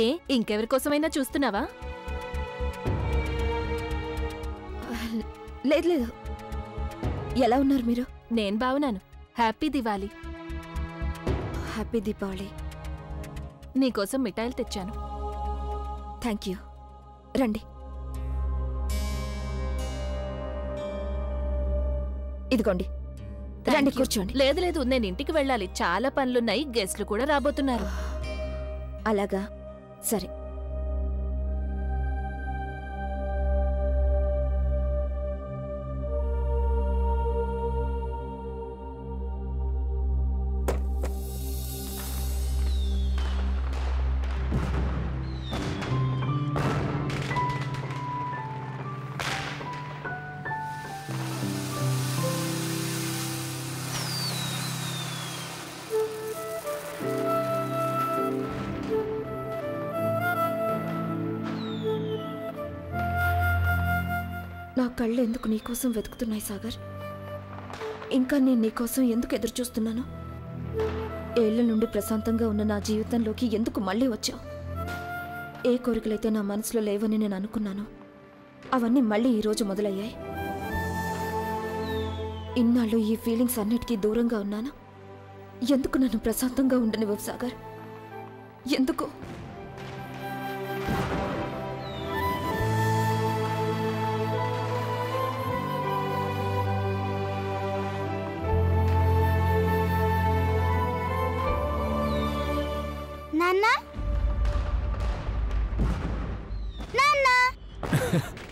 ఏ ఇంకెవరి కోసమైనా చూస్తున్నావా? లేదు లేదు. ఎలా ఉన్నారు మీరు? నేను బాగున్నాను. హ్యాపీ దివాళీ. హ్యాపీ దీపావళి. నీకోసం మిఠాయిలు తెచ్చాను. Thank you. రండి. ఇదిగోండి, రండి కూర్చోండి. లేదు లేదు, నేను ఇంటికి వెళ్ళాలి. చాలా పనులున్నాయి. గెస్ట్లు కూడా రాబోతున్నారు. అలాగా, సరే. నా కళ్ళు ఎందుకు నీకోసం వెతుకుతున్నాయి సాగర్? ఇంకా నేను నీకోసం ఎందుకు ఎదురు చూస్తున్నాను? ఏళ్ల నుండి ప్రశాంతంగా ఉన్న నా జీవితంలోకి ఎందుకు మళ్ళీ వచ్చావు? ఏ కోరికలైతే నా మనసులో లేవని నేను అనుకున్నాను, అవన్నీ మళ్ళీ ఈరోజు మొదలయ్యాయి. ఇన్నాళ్ళు ఈ ఫీలింగ్స్ అన్నిటికీ దూరంగా ఉన్నాను. ఎందుకు నన్ను ప్రశాంతంగా ఉండనివ్వవు సాగర్? ఎందుకు?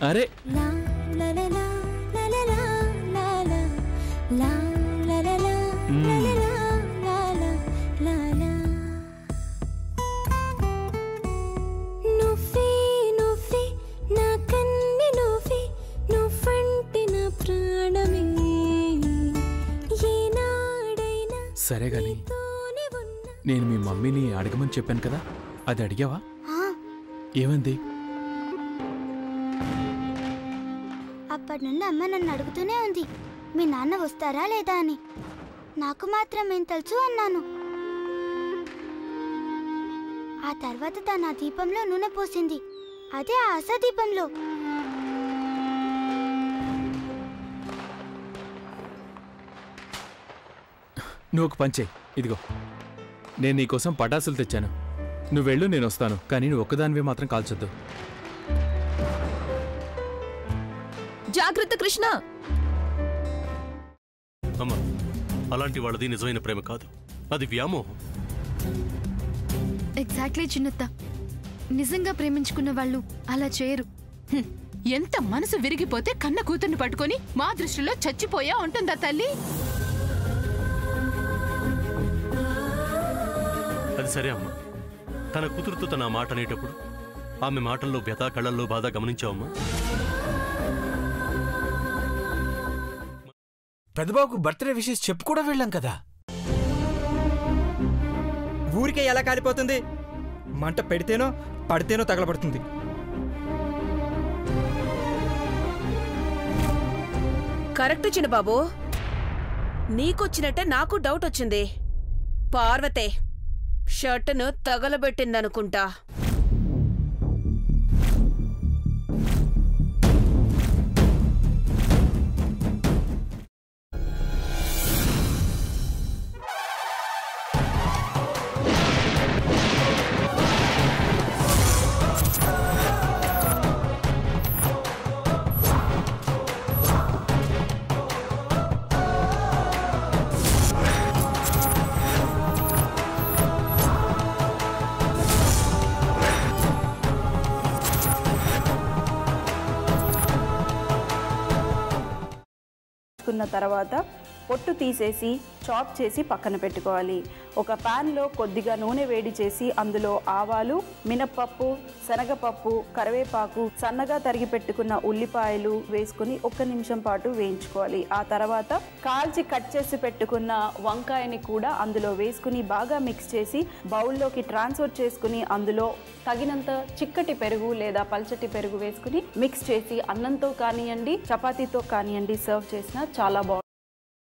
అరే సరే గాని నేను మీ మమ్మీని అడగమని చెప్పాను కదా, అది అడిగావా? ఏమంది? అప్పటి నుండి అమ్మ నన్ను అడుగుతూనే ఉంది, మీ నాన్న వస్తారా లేదా అని. నాకు మాత్రం ఏం తెలుసు అన్నాను. ఆ తర్వాత తన దీపంలో నూనె పోసింది, అదే ఆ ఆశా దీపంలో. నువ్వు ఒక పని చెయ్యి. ఇదిగో, నేను నీకోసం పటాసులు తెచ్చాను. నువ్వు వెళ్ళు, నేను వస్తాను. కానీ నువ్వు ఒక్కదానివే మాత్రం కాల్చొద్దు. జాగ్రత్త కృష్ణ. అమ్మా, అలాంటి వాళ్ళది నిజమైన ప్రేమ కాదు, అది వ్యామోహం. ఎగ్జాక్ట్లీ చిన్నత్త, నిజంగా ప్రేమించుకున్న వాళ్ళు అలా చేయరు. ఎంత మనసు విరిగిపోతే కన్న కూతుర్ని పట్టుకొని మా దృష్టిలో చచ్చిపోయా ఉంటుందా తల్లి? అది సరే అమ్మా, తన కూతురుతో తన మాట అనేటప్పుడు ఆమె మాటల్లో వ్యథ, కళ్ళల్లో బాధ గమనించావమ్మా? పెద్దబాబుకు బర్త్డే విషెస్ చెప్పు కూడా వెళ్ళాం కదా. ఊరికే ఎలా కాలిపోతుంది? మంట పెడితేనో పడితేనో తగలబడుతుంది. కరెక్ట్ చిన్నబాబు, నీకొచ్చినట్టే నాకు డౌట్ వచ్చింది. పార్వతే షర్టును తగలబెట్టిందనుకుంటా. తర్వాత పొట్టు తీసేసి చాప్ చేసి పక్కన పెట్టుకోవాలి. ఒక ప్యాన్లో కొద్దిగా నూనె వేడి చేసి అందులో ఆవాలు, మినప్పప్పు, శనగపప్పు, కరివేపాకు, సన్నగా తరిగి పెట్టుకున్న ఉల్లిపాయలు వేసుకుని 1 నిమిషం పాటు వేయించుకోవాలి. ఆ తర్వాత కాల్చి కట్ చేసి పెట్టుకున్న వంకాయని కూడా అందులో వేసుకుని బాగా మిక్స్ చేసి బౌల్లోకి ట్రాన్స్ఫర్ చేసుకుని అందులో తగినంత చిక్కటి పెరుగు లేదా పల్చటి పెరుగు వేసుకుని మిక్స్ చేసి అన్నంతో కానివ్వండి, చపాతీతో కానివ్వండి సర్వ్ చేసినా చాలా బాగుంటుంది.